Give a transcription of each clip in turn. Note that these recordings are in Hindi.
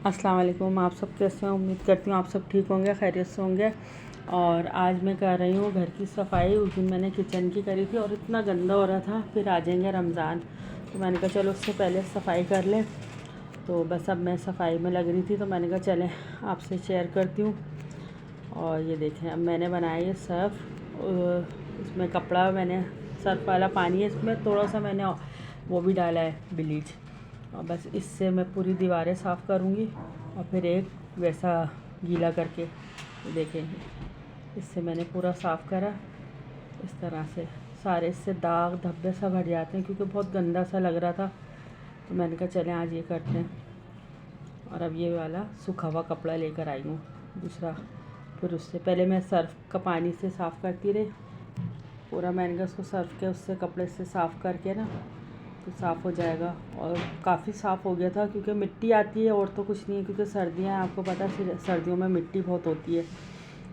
अस्सलाम वालेकुम। आप सब कैसे हैं? उम्मीद करती हूँ आप सब ठीक होंगे, खैरियत से होंगे। और आज मैं कर रही हूँ घर की सफाई। उस दिन मैंने किचन की करी थी और इतना गंदा हो रहा था, फिर आ जाएंगे रमज़ान, तो मैंने कहा चलो उससे पहले सफाई कर लें। तो बस अब मैं सफाई में लग रही थी, तो मैंने कहा चलें आपसे शेयर करती हूँ। और ये देखें, अब मैंने बनाया ये सर्फ़, इसमें कपड़ा, मैंने सर्फ़ वाला पानी है, इसमें थोड़ा सा मैंने वो भी डाला है, ब्लीच। और बस इससे मैं पूरी दीवारें साफ़ करूँगी और फिर एक वैसा गीला करके देखें, इससे मैंने पूरा साफ़ करा। इस तरह से सारे इससे दाग धब्बे सब हट जाते हैं, क्योंकि बहुत गंदा सा लग रहा था। तो मैंने कहा चलें आज ये करते हैं। और अब ये वाला सूखा हुआ कपड़ा लेकर आई हूँ दूसरा। फिर उससे पहले मैं सर्फ़ का पानी से साफ़ करती रही पूरा। मैंने कहा उसको सर्फ़ के उससे कपड़े से साफ़ करके ना तो साफ़ हो जाएगा। और काफ़ी साफ़ हो गया था, क्योंकि मिट्टी आती है और तो कुछ नहीं है, क्योंकि सर्दियाँ हैं, आपको पता है सर्दियों में मिट्टी बहुत होती है।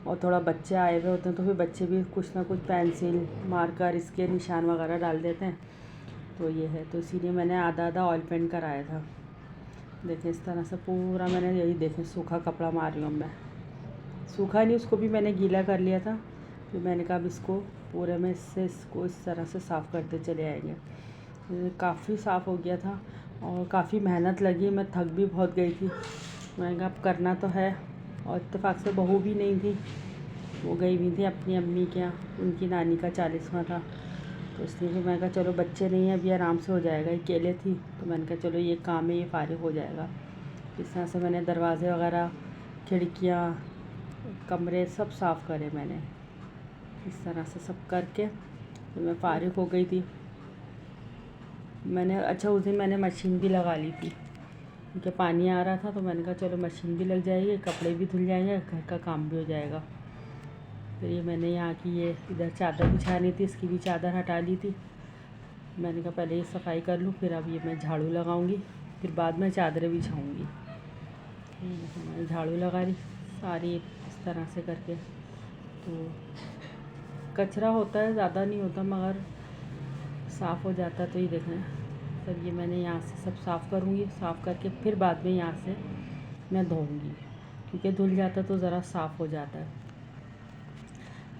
और थोड़ा बच्चे आए हुए होते हैं, तो फिर बच्चे भी कुछ ना कुछ पेंसिल मार्कर इसके निशान वगैरह डाल देते हैं। तो ये है, तो इसीलिए मैंने आधा आधा ऑयल पेंट कराया था। देखें इस तरह से पूरा मैंने यही देखें सूखा कपड़ा मार रही हूँ मैं। सूखा नहीं, उसको भी मैंने गीला कर लिया था। फिर मैंने कहा अब इसको पूरे में इसको इस तरह से साफ़ करते चले आएंगे। काफ़ी साफ़ हो गया था और काफ़ी मेहनत लगी, मैं थक भी बहुत गई थी। मैंने कहा अब करना तो है। और इत्तेफाक से बहू भी नहीं थी, वो गई हुई थी अपनी अम्मी के यहाँ, उनकी नानी का 40वां था। तो इसलिए फिर मैंने कहा चलो बच्चे नहीं हैं अभी, आराम से हो जाएगा। अकेले थी तो मैंने कहा चलो ये काम है, ये फारिग हो जाएगा। इस तरह से मैंने दरवाज़े वगैरह, खिड़कियाँ, कमरे सब साफ़ करे मैंने। इस तरह से सब करके तो मैं फारिग हो गई थी। मैंने अच्छा उस दिन मैंने मशीन भी लगा ली थी, क्योंकि पानी आ रहा था। तो मैंने कहा चलो मशीन भी लग जाएगी, कपड़े भी धुल जाएंगे, घर का काम भी हो जाएगा। फिर ये मैंने यहाँ की ये इधर चादर बिछानी थी, इसकी भी चादर हटा ली थी। मैंने कहा पहले ये सफाई कर लूँ, फिर अब ये मैं झाड़ू लगाऊंगी, फिर बाद में चादरें बिछाऊंगी। मैंने झाड़ू लगा ली सारी इस तरह से करके। तो कचरा होता है, ज़्यादा नहीं होता, मगर साफ़ हो जाता है। तो ये देखें सर, ये मैंने यहाँ से सब साफ़ करूँगी, साफ़ करके फिर बाद में यहाँ से मैं धोऊँगी, क्योंकि धुल जाता तो ज़रा साफ़ हो जाता है।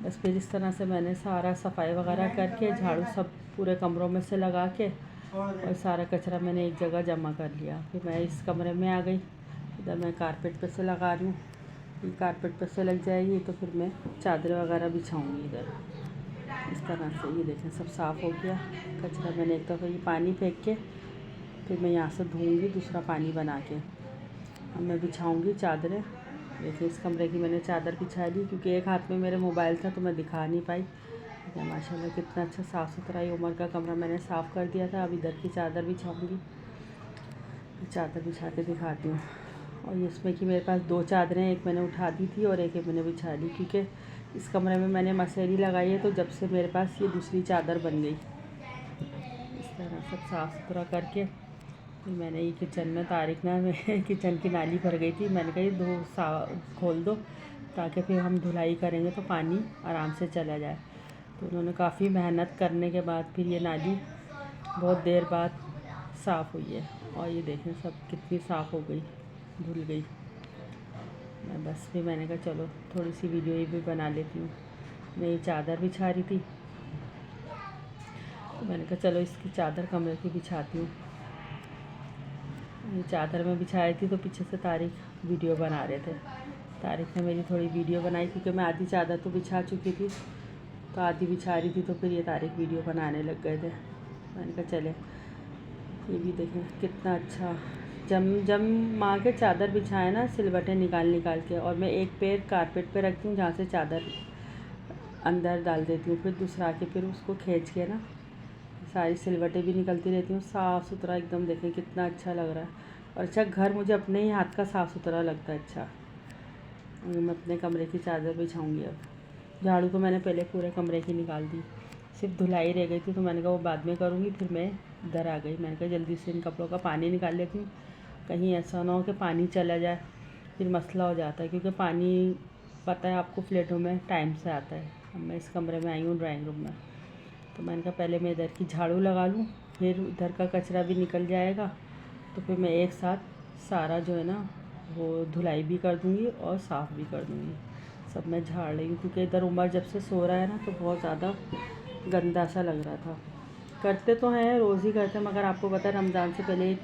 बस फिर इस तरह से मैंने सारा सफाई वगैरह करके झाड़ू सब पूरे कमरों में से लगा के और सारा कचरा मैंने एक जगह जमा कर लिया। फिर मैं इस कमरे में आ गई, इधर मैं कारपेट पे से लगा रही हूँ। ये कारपेट पे से लग जाएगी तो फिर मैं चादरें वगैरह बिछाऊँगी इधर। इस तरह से ये देखें सब साफ़ हो गया कचरा। मैंने एक दफ़ा ये पानी फेंक के फिर मैं यहाँ से धोऊँगी दूसरा पानी बना के। अब मैं बिछाऊँगी चादरें। देखिए इस कमरे की मैंने चादर बिछा ली, क्योंकि एक हाथ में मेरे मोबाइल था तो मैं दिखा नहीं पाई। देखिए माशाल्लाह कितना अच्छा साफ़ सुथरा ये उमर का कमरा मैंने साफ़ कर दिया था। अब इधर की चादर बिछाऊँगी, चादर बिछा के दिखाती हूँ। और इसमें कि मेरे पास 2 चादरें, एक मैंने उठा दी थी और एक मैंने बिछा ली, क्योंकि इस कमरे में मैंने मसेरी लगाई है, तो जब से मेरे पास ये दूसरी चादर बन गई। इस तरह सब साफ़ सुथरा करके फिर मैंने ये किचन में तारिक ना में किचन की नाली भर गई थी। मैंने कहा ये खोल दो, ताकि फिर हम धुलाई करेंगे तो पानी आराम से चला जाए। तो उन्होंने काफ़ी मेहनत करने के बाद फिर ये नाली बहुत देर बाद साफ़ हुई है। और ये देखें सब कितनी साफ़ हो गई, धुल गई। मैं बस फिर मैंने कहा चलो थोड़ी सी वीडियो ये भी बना लेती हूँ। मैं ये चादर बिछा रही थी, तो मैंने कहा चलो इसकी चादर कमरे की बिछाती हूँ। ये चादर में बिछाई थी तो पीछे से तारिक वीडियो बना रहे थे। तारिक ने मेरी थोड़ी वीडियो बनाई, क्योंकि मैं आधी चादर तो बिछा चुकी थी, तो आधी बिछा रही थी, तो फिर ये तारिक वीडियो बनाने लग गए थे। मैंने कहा चले ये भी देखें कितना अच्छा। जब माँ के चादर बिछाए ना सिलवटें निकाल निकाल के, और मैं एक पैर कारपेट पे रखती हूँ जहाँ से चादर अंदर डाल देती हूँ, फिर दूसरा के फिर उसको खींच के ना सारी सिलवटें भी निकलती रहती हूँ। साफ़ सुथरा एकदम देखें कितना अच्छा लग रहा है। और अच्छा घर मुझे अपने ही हाथ का साफ़ सुथरा लगता है। अच्छा मैं अपने कमरे की चादर बिछाऊँगी। अब झाड़ू तो मैंने पहले पूरे कमरे की निकाल दी, सिर्फ धुलाई रह गई थी, तो मैंने कहा वो बाद में करूँगी। फिर मैं इधर आ गई, मैंने कहा जल्दी से इन कपड़ों का पानी निकाल लेती हूँ, कहीं ऐसा ना हो कि पानी चला जाए, फिर मसला हो जाता है। क्योंकि पानी पता है आपको फ्लैटों में टाइम से आता है। अब मैं इस कमरे में आई हूँ ड्राइंग रूम में, तो मैंने कहा पहले मैं इधर की झाड़ू लगा लूँ, फिर इधर का कचरा भी निकल जाएगा, तो फिर मैं एक साथ सारा जो है ना वो धुलाई भी कर दूँगी और साफ़ भी कर दूँगी। सब मैं झाड़ रही हूँ क्योंकि इधर उमर जब से सो रहा है ना तो बहुत ज़्यादा गंदा सा लग रहा था। करते तो हैं, रोज़ ही करते हैं, मगर आपको पता है रमज़ान से पहले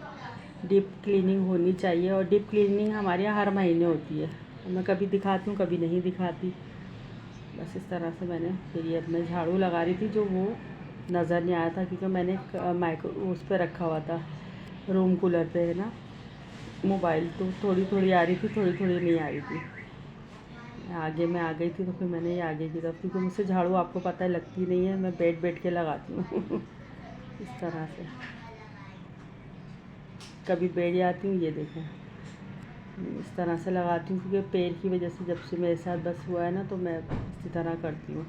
डीप क्लीनिंग होनी चाहिए और डीप क्लीनिंग हमारे यहाँ हर महीने होती है। मैं कभी दिखाती हूँ कभी नहीं दिखाती। बस इस तरह से मैंने फिर ये मैं झाड़ू लगा रही थी जो वो नज़र नहीं आया था क्योंकि मैंने माइक्रो उस पर रखा हुआ था, रूम कूलर पे है ना मोबाइल, तो थोड़ी थोड़ी आ रही थी, थोड़ी थोड़ी नहीं आ रही थी। आगे मैं आ गई थी तो फिर मैंने ये आगे की तरफ, क्योंकि मुझसे झाड़ू आपको पता है लगती नहीं है, मैं बैठ के लगाती हूँ इस तरह से कभी बैठ जाती हूँ। ये देखें इस तरह से लगाती हूँ क्योंकि पैर की वजह से जब से मेरे साथ बस हुआ है ना तो मैं इसी तरह करती हूँ।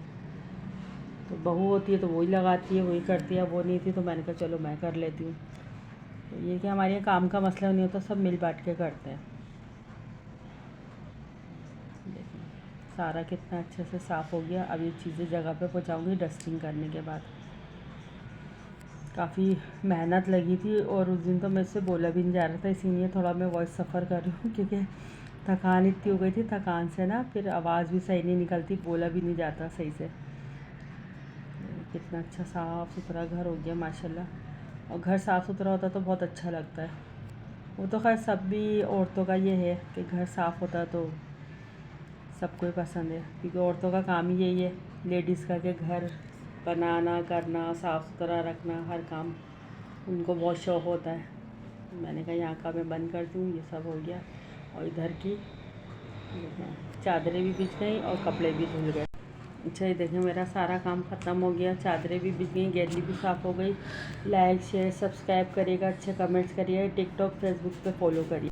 तो बहू होती है तो वही लगाती है, वही करती है, वो नहीं थी तो मैंने कहा चलो मैं कर लेती हूँ। तो ये कि हमारे यहाँ काम का मसला नहीं होता, सब मिल बांट के करते हैं। देखिए सारा कितना अच्छे से साफ़ हो गया। अब ये चीज़ें जगह पे पहुँचाऊँगी डस्टिंग करने के बाद। काफ़ी मेहनत लगी थी और उस दिन तो मेरे से बोला भी नहीं जा रहा था, इसीलिए थोड़ा मैं वॉइस सफ़र कर रही हूँ क्योंकि थकान इतनी हो गई थी। थकान से ना फिर आवाज़ भी सही नहीं निकलती, बोला भी नहीं जाता सही से। कितना अच्छा साफ़ सुथरा घर हो गया माशाल्लाह। और घर साफ़ सुथरा होता तो बहुत अच्छा लगता है। वो तो खैर सब भी औरतों का ये है कि घर साफ़ होता तो सबको ही पसंद है, क्योंकि औरतों का काम ही यही है लेडीज़ का कि घर बनाना, करना, साफ़ सुथरा रखना, हर काम उनको बहुत शौक़ होता है। मैंने कहा यहाँ का मैं बंद करती हूँ। ये सब हो गया और इधर की चादरें भी बिछ गई और कपड़े भी धुल गए। अच्छा ये देखें मेरा सारा काम ख़त्म हो गया, चादरें भी बिछ गई, गैलरी भी साफ़ हो गई। लाइक शेयर सब्सक्राइब करिएगा, अच्छे कमेंट्स करिएगा, टिकटॉक फेसबुक पे फॉलो करिए।